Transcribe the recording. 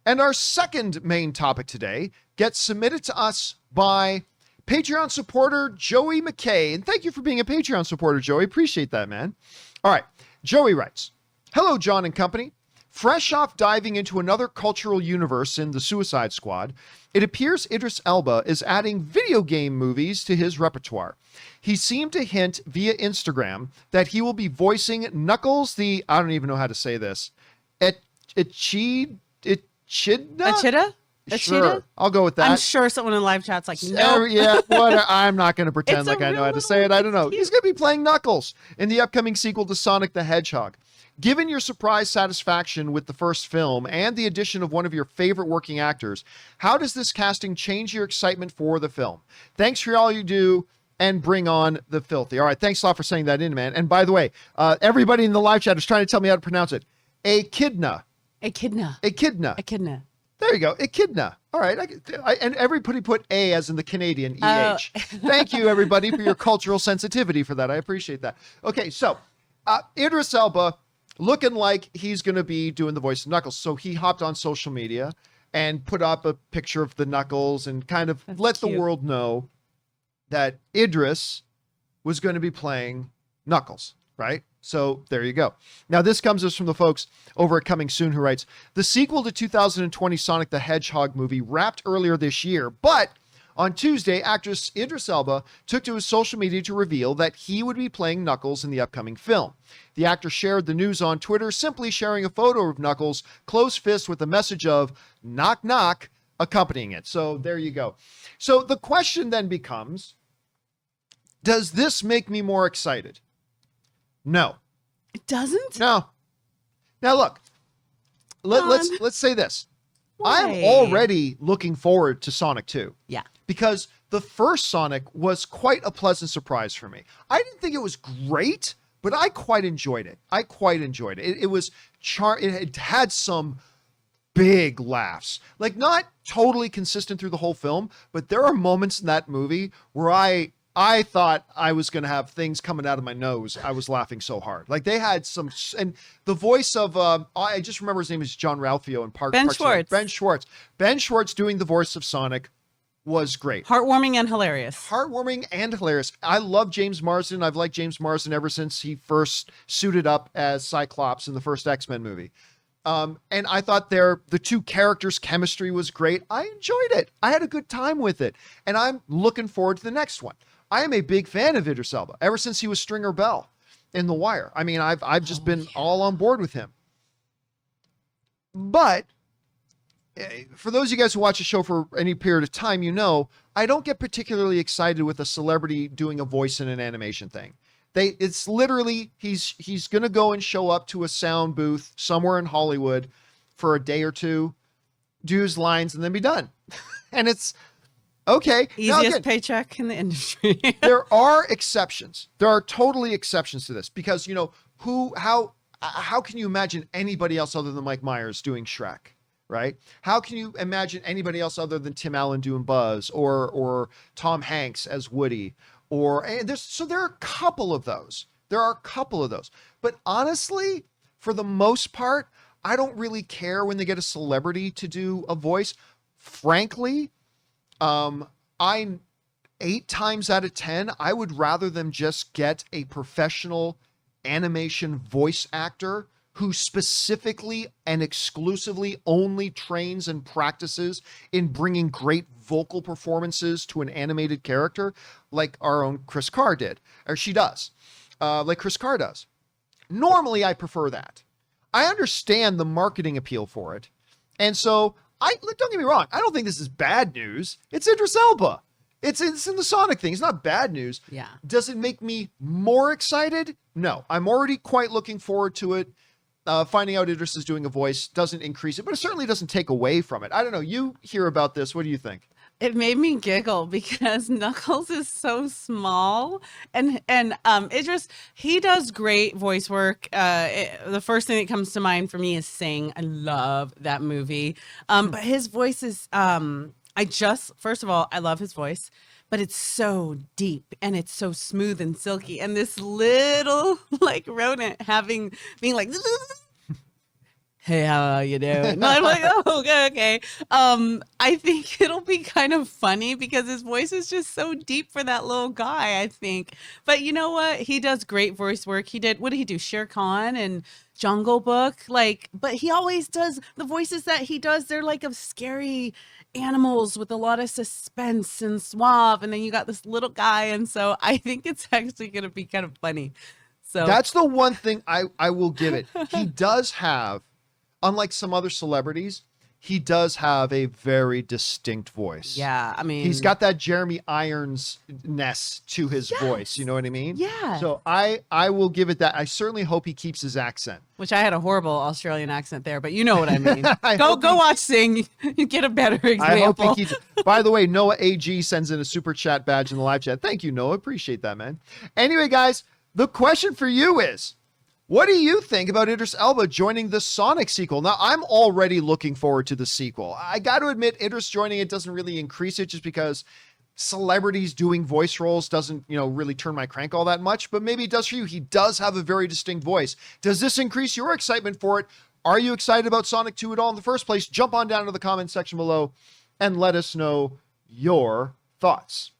And our second main topic today gets submitted to us by Patreon supporter Joey McKay. And thank you for being a Patreon supporter, Joey. Appreciate that, man. All right. Joey writes, "Hello, John and company. Fresh off diving into another cultural universe in The Suicide Squad, it appears Idris Elba is adding video game movies to his repertoire. He seemed to hint via Instagram that he will be voicing Knuckles the, I don't even know how to say this, Echidna? Sure, I'll go with that. I'm sure someone in live chat's like, no. Yeah, I'm not going to pretend like I know how to say it. I don't know. He's going to be playing Knuckles in the upcoming sequel to Sonic the Hedgehog. Given your surprise satisfaction with the first film and the addition of one of your favorite working actors, how does this casting change your excitement for the film? Thanks for all you do and bring on the filthy." All right, thanks a lot for saying that in, man. And by the way, everybody in the live chat is trying to tell me how to pronounce it. Echidna. There you go. Echidna. All right. And everybody put A as in the Canadian, E-H. Thank you, everybody, for your cultural sensitivity for that. I appreciate that. Okay, so Idris Elba looking like he's going to be doing the voice of Knuckles. So he hopped on social media and put up a picture of the Knuckles and kind of let the world know that Idris was going to be playing Knuckles, right? So there you go. Now, this comes to us from the folks over at Coming Soon, who writes, "The sequel to 2020 Sonic the Hedgehog movie wrapped earlier this year, but on Tuesday, actress Idris Elba took to his social media to reveal that he would be playing Knuckles in the upcoming film. The actor shared the news on Twitter, simply sharing a photo of Knuckles, closed fist with a message of knock, knock, accompanying it." So there you go. So the question then becomes, does this make me more excited? No. It doesn't? No. Now look, let's say this. Why? I'm already looking forward to Sonic 2. Yeah. Because the first Sonic was quite a pleasant surprise for me. I didn't think it was great, but I quite enjoyed it. It was it had some big laughs. Like, not totally consistent through the whole film, but there are moments in that movie where I thought I was going to have things coming out of my nose. I was laughing so hard. Like, they had some, and the voice of, I just remember his name is John Ralphio in Ben Schwartz. Ben Schwartz. Ben Schwartz doing the voice of Sonic was great. Heartwarming and hilarious. I love James Marsden. I've liked James Marsden ever since he first suited up as Cyclops in the first X-Men movie. And I thought the two characters' chemistry was great. I enjoyed it. I had a good time with it. And I'm looking forward to the next one. I am a big fan of Idris Elba ever since he was Stringer Bell in The Wire. I mean, I've just been all on board with him. But for those of you guys who watch the show for any period of time, you know, I don't get particularly excited with a celebrity doing a voice in an animation thing. It's literally, he's going to go and show up to a sound booth somewhere in Hollywood for a day or two, do his lines, and then be done. And it's okay. Easiest paycheck in the industry. There are exceptions. There are totally exceptions to this because, you know, how can you imagine anybody else other than Mike Myers doing Shrek? Right? How can you imagine anybody else other than Tim Allen doing Buzz or Tom Hanks as Woody? There are a couple of those. But honestly, for the most part, I don't really care when they get a celebrity to do a voice. Frankly, 8 times out of 10, I would rather them just get a professional animation voice actor who specifically and exclusively only trains and practices in bringing great vocal performances to an animated character, like our own Chris Carr did, or she does, like Chris Carr does. Normally, I prefer that. I understand the marketing appeal for it. And so, don't get me wrong, I don't think this is bad news. It's Idris Elba. It's in the Sonic thing. It's not bad news. Yeah. Does it make me more excited? No. I'm already quite looking forward to it. Finding out Idris is doing a voice doesn't increase it, but it certainly doesn't take away from it. I don't know. You hear about this. What do you think? It made me giggle because Knuckles is so small, and Idris, he does great voice work. The first thing that comes to mind for me is Sing. I love that movie. But his voice is, first of all, I love his voice, but it's so deep and it's so smooth and silky. And this little like rodent being like, hey, how are you doing? And I'm like, oh, okay. I think it'll be kind of funny because his voice is just so deep for that little guy, I think. But you know what? He does great voice work. What did he do? Shere Khan and Jungle Book. But he always does the voices that he does. They're like of scary animals with a lot of suspense and suave. And then you got this little guy. And so I think it's actually going to be kind of funny. So That's the one thing I will give it. He does have, unlike some other celebrities, he does have a very distinct voice. yeah, I mean, He's got that Jeremy Irons-ness to his voice. You know what I mean? Yeah. So I will give it that. I certainly hope he keeps his accent. which I had a horrible Australian accent there, but you know what I mean. I go hope watch Sing. You get a better I hope example. he keeps. By the way, Noah AG sends in a super chat badge in the live chat. Thank you, Noah. Appreciate that, man. Anyway, guys, the question for you is, what do you think about Idris Elba joining the Sonic sequel? Now, I'm already looking forward to the sequel. I got to admit, Idris joining it doesn't really increase it just because celebrities doing voice roles doesn't, really turn my crank all that much, but maybe it does for you. He does have a very distinct voice. Does this increase your excitement for it? Are you excited about Sonic 2 at all in the first place? Jump on down to the comment section below and let us know your thoughts.